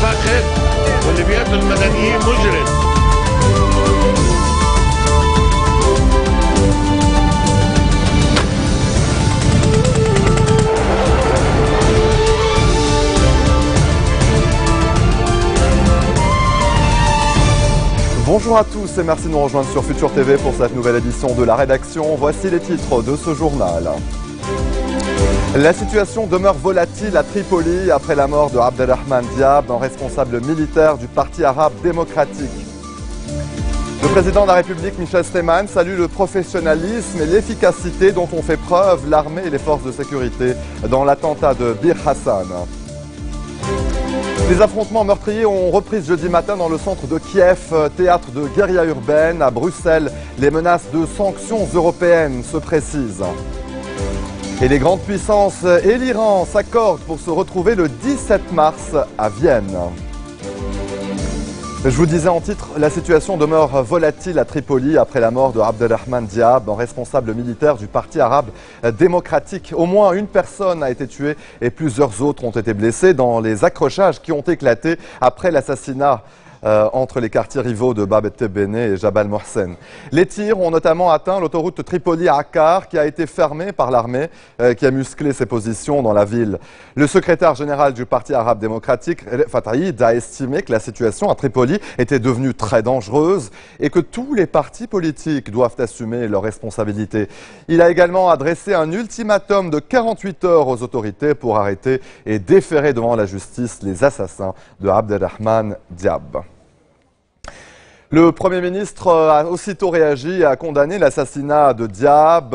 فاخر واللي بيقتل المدنيين مجرم. Bonjour à tous et merci de nous rejoindre sur Futur TV pour cette nouvelle édition de la rédaction. Voici les titres de ce journal. La situation demeure volatile à Tripoli après la mort de Abdelrahman Diab, un responsable militaire du Parti arabe démocratique. Le président de la République, Michel Sleiman, salue le professionnalisme et l'efficacité dont ont fait preuve l'armée et les forces de sécurité dans l'attentat de Bir Hassan. Les affrontements meurtriers ont repris jeudi matin dans le centre de Kiev, théâtre de guérilla urbaine. À Bruxelles, les menaces de sanctions européennes se précisent. Et les grandes puissances et l'Iran s'accordent pour se retrouver le 17 mars à Vienne. Je vous disais en titre, la situation demeure volatile à Tripoli après la mort de Abdelrahman Diab, un responsable militaire du Parti arabe démocratique. Au moins une personne a été tuée et plusieurs autres ont été blessés dans les accrochages qui ont éclaté après l'assassinat entre les quartiers rivaux de Bab el-Tebene et Jabal Mohsen. Les tirs ont notamment atteint l'autoroute Tripoli-Akkar qui a été fermée par l'armée qui a musclé ses positions dans la ville. Le secrétaire général du Parti arabe démocratique, Fataïd, a estimé que la situation à Tripoli était devenue très dangereuse et que tous les partis politiques doivent assumer leurs responsabilités. Il a également adressé un ultimatum de 48 heures aux autorités pour arrêter et déférer devant la justice les assassins de Abdelrahman Diab. Le Premier ministre a aussitôt réagi et a condamné l'assassinat de Diab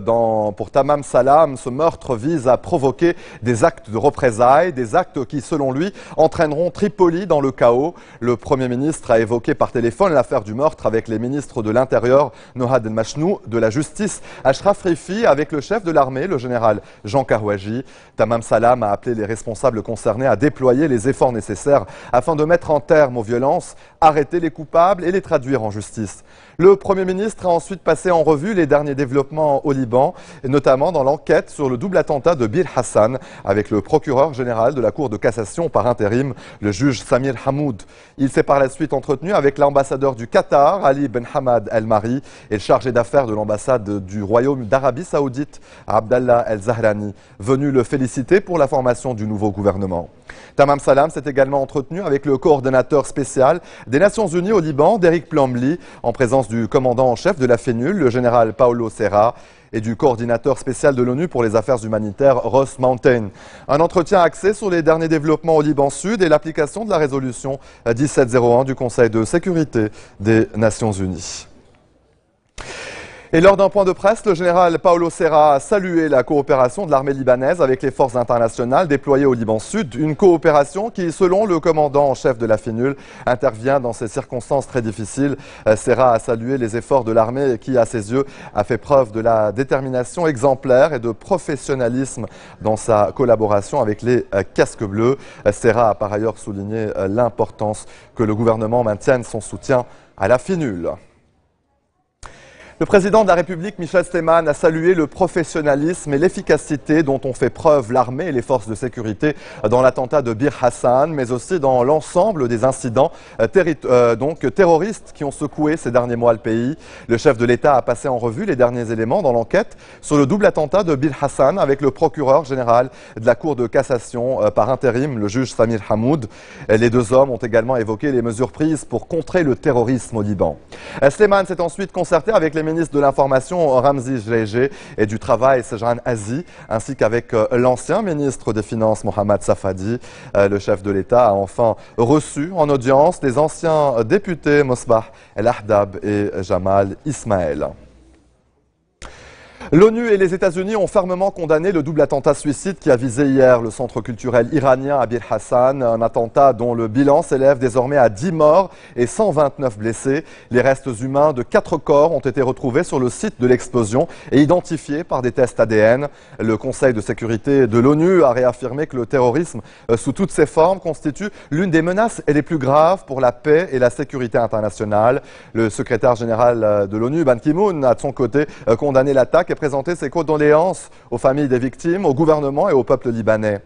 pour Tamam Salam. Ce meurtre vise à provoquer des actes de représailles, des actes qui, selon lui, entraîneront Tripoli dans le chaos. Le Premier ministre a évoqué par téléphone l'affaire du meurtre avec les ministres de l'Intérieur, Nohad El-Machnou, de la Justice, Ashraf Rifi, avec le chef de l'armée, le général Jean Karouaji. Tamam Salam a appelé les responsables concernés à déployer les efforts nécessaires afin de mettre un terme aux violences, arrêter les coupables et les traduire en justice. Le Premier ministre a ensuite passé en revue les derniers développements au Liban, et notamment dans l'enquête sur le double attentat de Bir Hassan, avec le procureur général de la Cour de cassation par intérim, le juge Samir Hamoud. Il s'est par la suite entretenu avec l'ambassadeur du Qatar, Ali Ben Hamad El Mari, et le chargé d'affaires de l'ambassade du Royaume d'Arabie Saoudite, Abdallah El Zahrani, venu le féliciter pour la formation du nouveau gouvernement. Tamam Salam s'est également entretenu avec le coordonnateur spécial des Nations Unies au Liban, Derek Plumley, en présence du commandant en chef de la FENUL, le général Paulo Serra, et du coordinateur spécial de l'ONU pour les affaires humanitaires, Ross Mountain. Un entretien axé sur les derniers développements au Liban Sud et l'application de la résolution 1701 du Conseil de sécurité des Nations Unies. Et lors d'un point de presse, le général Paulo Serra a salué la coopération de l'armée libanaise avec les forces internationales déployées au Liban Sud. Une coopération qui, selon le commandant en chef de la FENUL, intervient dans ces circonstances très difficiles. Serra a salué les efforts de l'armée qui, à ses yeux, a fait preuve de la détermination exemplaire et de professionnalisme dans sa collaboration avec les casques bleus. Serra a par ailleurs souligné l'importance que le gouvernement maintienne son soutien à la FENUL. Le président de la République, Michel Sleiman, a salué le professionnalisme et l'efficacité dont ont fait preuve l'armée et les forces de sécurité dans l'attentat de Bir Hassan, mais aussi dans l'ensemble des incidents terroristes qui ont secoué ces derniers mois le pays. Le chef de l'État a passé en revue les derniers éléments dans l'enquête sur le double attentat de Bir Hassan avec le procureur général de la Cour de cassation par intérim, le juge Samir Hamoud. Les deux hommes ont également évoqué les mesures prises pour contrer le terrorisme au Liban. Sleiman s'est ensuite concerté avec les ministres de l'Information Ramzi Jrejeh et du Travail Sejran Azi, ainsi qu'avec l'ancien ministre des Finances Mohamed Safadi. Le chef de l'État a enfin reçu en audience les anciens députés Mosbah El Ahdab et Jamal Ismaël. L'ONU et les États-Unis ont fermement condamné le double attentat suicide qui a visé hier le centre culturel iranien à Bir Hassan, un attentat dont le bilan s'élève désormais à 10 morts et 129 blessés. Les restes humains de 4 corps ont été retrouvés sur le site de l'explosion et identifiés par des tests ADN. Le Conseil de sécurité de l'ONU a réaffirmé que le terrorisme sous toutes ses formes constitue l'une des menaces les plus graves pour la paix et la sécurité internationale. Le secrétaire général de l'ONU, Ban Ki-moon, a de son côté condamné l'attaque et présenté ses condoléances aux familles des victimes, au gouvernement et au peuple libanais.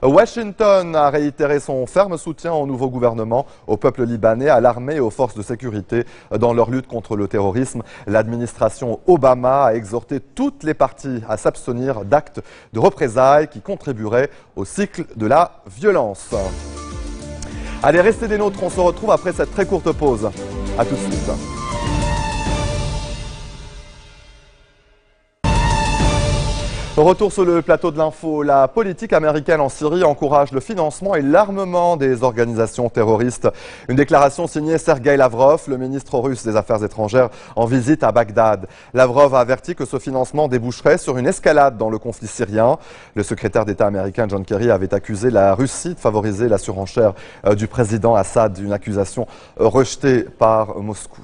Washington a réitéré son ferme soutien au nouveau gouvernement, au peuple libanais, à l'armée et aux forces de sécurité dans leur lutte contre le terrorisme. L'administration Obama a exhorté toutes les parties à s'abstenir d'actes de représailles qui contribueraient au cycle de la violence. Allez, restez des nôtres, on se retrouve après cette très courte pause. A tout de suite. Retour sur le plateau de l'info. La politique américaine en Syrie encourage le financement et l'armement des organisations terroristes. Une déclaration signée Sergueï Lavrov, le ministre russe des Affaires étrangères, en visite à Bagdad. Lavrov a averti que ce financement déboucherait sur une escalade dans le conflit syrien. Le secrétaire d'État américain John Kerry avait accusé la Russie de favoriser la surenchère du président Assad, une accusation rejetée par Moscou.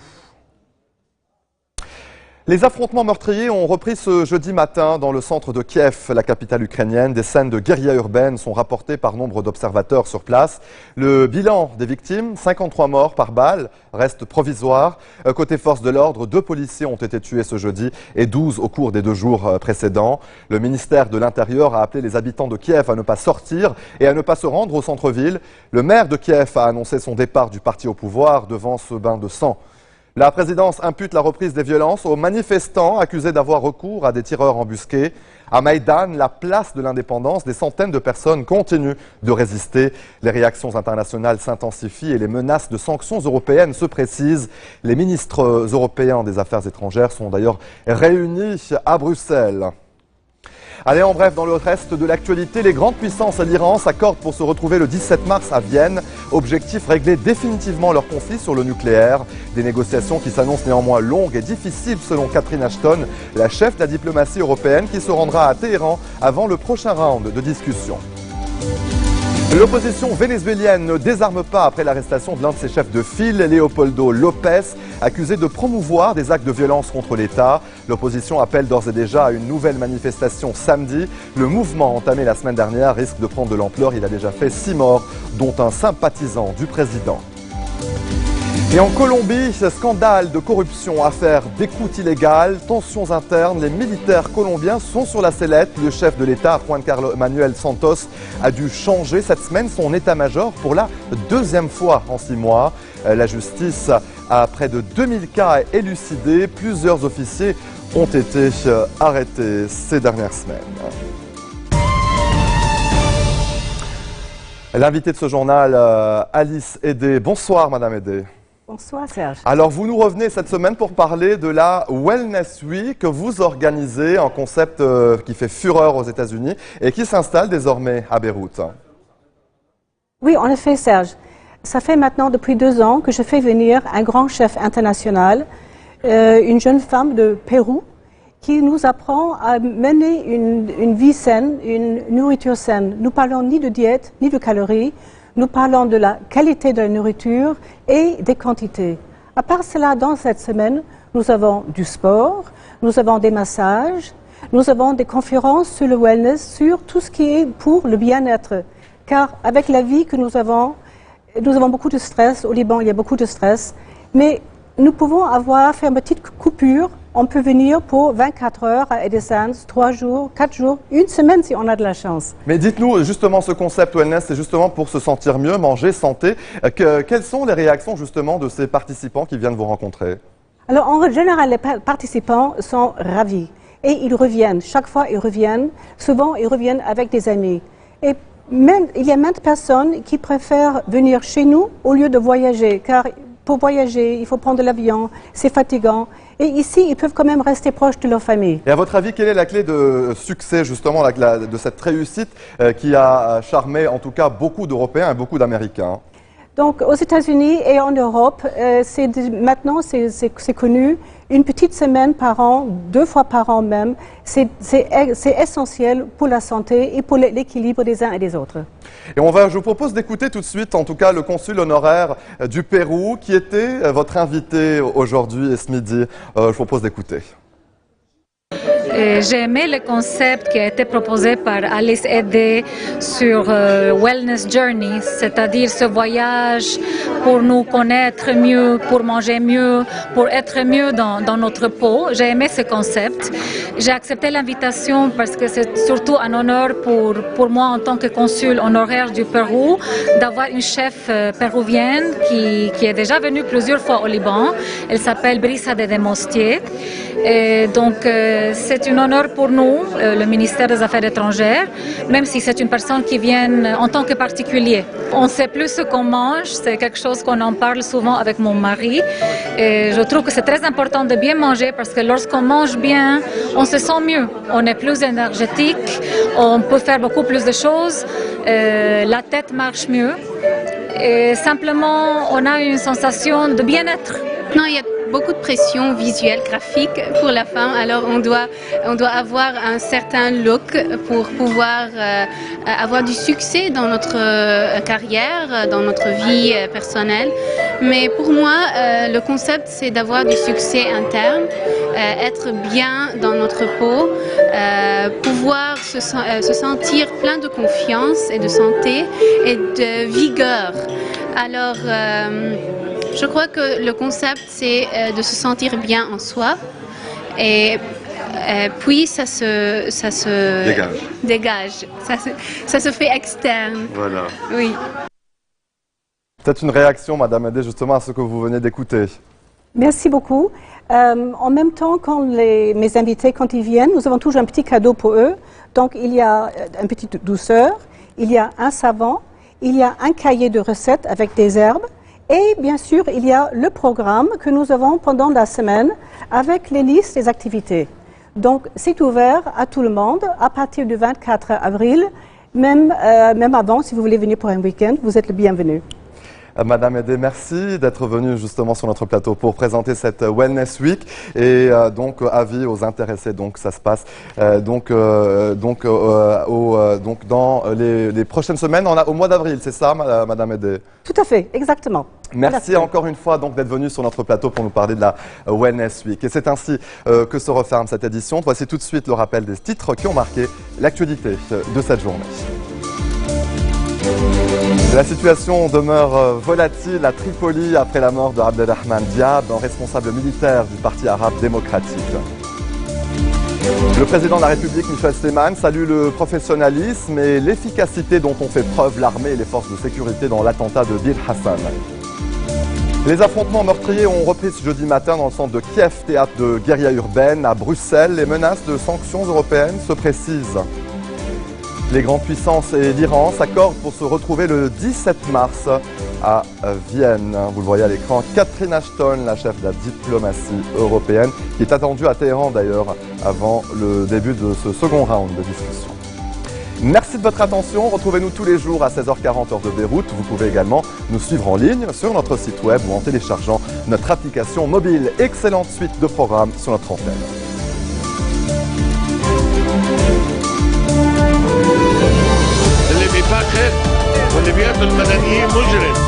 Les affrontements meurtriers ont repris ce jeudi matin dans le centre de Kiev, la capitale ukrainienne. Des scènes de guérilla urbaine sont rapportées par nombre d'observateurs sur place. Le bilan des victimes, 53 morts par balle, reste provisoire. Côté force de l'ordre, 2 policiers ont été tués ce jeudi et 12 au cours des 2 jours précédents. Le ministère de l'Intérieur a appelé les habitants de Kiev à ne pas sortir et à ne pas se rendre au centre-ville. Le maire de Kiev a annoncé son départ du parti au pouvoir devant ce bain de sang. La présidence impute la reprise des violences aux manifestants accusés d'avoir recours à des tireurs embusqués. À Maïdan, la place de l'indépendance, des centaines de personnes continuent de résister. Les réactions internationales s'intensifient et les menaces de sanctions européennes se précisent. Les ministres européens des Affaires étrangères sont d'ailleurs réunis à Bruxelles. Allez, en bref, dans le reste de l'actualité, les grandes puissances et l'Iran s'accordent pour se retrouver le 17 mars à Vienne. Objectif, régler définitivement leur conflit sur le nucléaire. Des négociations qui s'annoncent néanmoins longues et difficiles selon Catherine Ashton, la chef de la diplomatie européenne qui se rendra à Téhéran avant le prochain round de discussion. L'opposition vénézuélienne ne désarme pas après l'arrestation de l'un de ses chefs de file, Leopoldo López, accusé de promouvoir des actes de violence contre l'État. L'opposition appelle d'ores et déjà à une nouvelle manifestation samedi. Le mouvement entamé la semaine dernière risque de prendre de l'ampleur. Il a déjà fait 6 morts, dont un sympathisant du président. Et en Colombie, scandale de corruption, affaire d'écoute illégale, tensions internes, les militaires colombiens sont sur la sellette. Le chef de l'État, Juan Carlos Manuel Santos, a dû changer cette semaine son état-major pour la 2e fois en 6 mois. La justice a près de 2000 cas élucidés. Plusieurs officiers ont été arrêtés ces dernières semaines. L'invitée de ce journal, Alice Edé. Bonsoir, Madame Edé. Bonsoir Serge. Alors vous nous revenez cette semaine pour parler de la Wellness Week que vous organisez, un concept qui fait fureur aux États-Unis et qui s'installe désormais à Beyrouth. Oui, en effet Serge. Ça fait maintenant depuis 2 ans que je fais venir un grand chef international, une jeune femme de Pérou, qui nous apprend à mener une vie saine, une nourriture saine. Nous parlons ni de diète, ni de calories. Nous parlons de la qualité de la nourriture et des quantités. À part cela, dans cette semaine, nous avons du sport, nous avons des massages, nous avons des conférences sur le wellness, sur tout ce qui est pour le bien-être. Car avec la vie que nous avons beaucoup de stress. Au Liban, il y a beaucoup de stress. Mais nous pouvons faire une petite coupure. On peut venir pour 24 heures à Edessans, 3 jours, 4 jours, 1 semaine si on a de la chance. Mais dites-nous, justement, ce concept wellness, c'est justement pour se sentir mieux, manger, santé. Quelles sont les réactions justement de ces participants qui viennent vous rencontrer? Alors en général, les participants sont ravis. Et ils reviennent, chaque fois ils reviennent. Souvent ils reviennent avec des amis. Et même, il y a maintes personnes qui préfèrent venir chez nous au lieu de voyager. Car pour voyager, il faut prendre l'avion, c'est fatigant. Et ici, ils peuvent quand même rester proches de leur famille. Et à votre avis, quelle est la clé de succès, justement, de cette réussite qui a charmé, en tout cas, beaucoup d'Européens et beaucoup d'Américains? Donc, aux États-Unis et en Europe, maintenant, c'est connu. Une petite semaine par an, 2 fois par an même, c'est essentiel pour la santé et pour l'équilibre des uns et des autres. Et je vous propose d'écouter tout de suite, en tout cas, le consul honoraire du Pérou, qui était votre invité aujourd'hui et ce midi. Je vous propose d'écouter. J'ai aimé le concept qui a été proposé par Alice Edé sur Wellness Journey, c'est-à-dire ce voyage pour nous connaître mieux, pour manger mieux, pour être mieux dans notre peau. J'ai aimé ce concept. J'ai accepté l'invitation parce que c'est surtout un honneur pour moi en tant que consul honoraire du Pérou d'avoir une chef péruvienne qui est déjà venue plusieurs fois au Liban. Elle s'appelle Brisa de Demostier. Et donc c'est un honneur pour nous, le ministère des Affaires étrangères, même si c'est une personne qui vient en tant que particulier. On ne sait plus ce qu'on mange, c'est quelque chose qu'on en parle souvent avec mon mari. Et je trouve que c'est très important de bien manger parce que lorsqu'on mange bien, on se sent mieux, on est plus énergétique, on peut faire beaucoup plus de choses, la tête marche mieux et simplement on a une sensation de bien-être. Non, il y a beaucoup de pression visuelle, graphique pour la femme, alors on doit avoir un certain look pour pouvoir avoir du succès dans notre carrière, dans notre vie personnelle. Mais pour moi, le concept c'est d'avoir du succès interne, être bien dans notre peau, pouvoir se sentir plein de confiance et de santé et de vigueur. Alors, je crois que le concept, c'est de se sentir bien en soi et puis ça se dégage. Ça se fait externe. Voilà. Oui. Peut-être une réaction, Madame Edé, justement à ce que vous venez d'écouter. Merci beaucoup. En même temps, quand mes invités, quand ils viennent, nous avons toujours un petit cadeau pour eux. Donc, il y a une petite douceur, il y a un savon, il y a un cahier de recettes avec des herbes. Et bien sûr, il y a le programme que nous avons pendant la semaine avec les listes des activités. Donc, c'est ouvert à tout le monde à partir du 24 avril, même avant, si vous voulez venir pour un week-end, vous êtes le bienvenu. Madame Edé, merci d'être venue justement sur notre plateau pour présenter cette Wellness Week et donc avis aux intéressés. Donc ça se passe donc dans les prochaines semaines, au mois d'avril, c'est ça, Madame Edé? Tout à fait, exactement. Merci encore une fois donc d'être venue sur notre plateau pour nous parler de la Wellness Week. Et c'est ainsi que se referme cette édition. Voici tout de suite le rappel des titres qui ont marqué l'actualité de cette journée. La situation demeure volatile à Tripoli après la mort de Abdelrahman Diab, un responsable militaire du Parti arabe démocratique. Le président de la République, Michel Sleiman, salue le professionnalisme et l'efficacité dont ont fait preuve l'armée et les forces de sécurité dans l'attentat de Bir Hassan. Les affrontements meurtriers ont repris ce jeudi matin dans le centre de Kiev, théâtre de guérilla urbaine. À Bruxelles, les menaces de sanctions européennes se précisent. Les grandes puissances et l'Iran s'accordent pour se retrouver le 17 mars à Vienne. Vous le voyez à l'écran, Catherine Ashton, la chef de la diplomatie européenne, qui est attendue à Téhéran d'ailleurs avant le début de ce second round de discussion. Merci de votre attention. Retrouvez-nous tous les jours à 16h40 heure de Beyrouth. Vous pouvez également nous suivre en ligne sur notre site web ou en téléchargeant notre application mobile. Excellente suite de programmes sur notre antenne. اللي بيفكر واللي بيقتل المدنيين مجرم.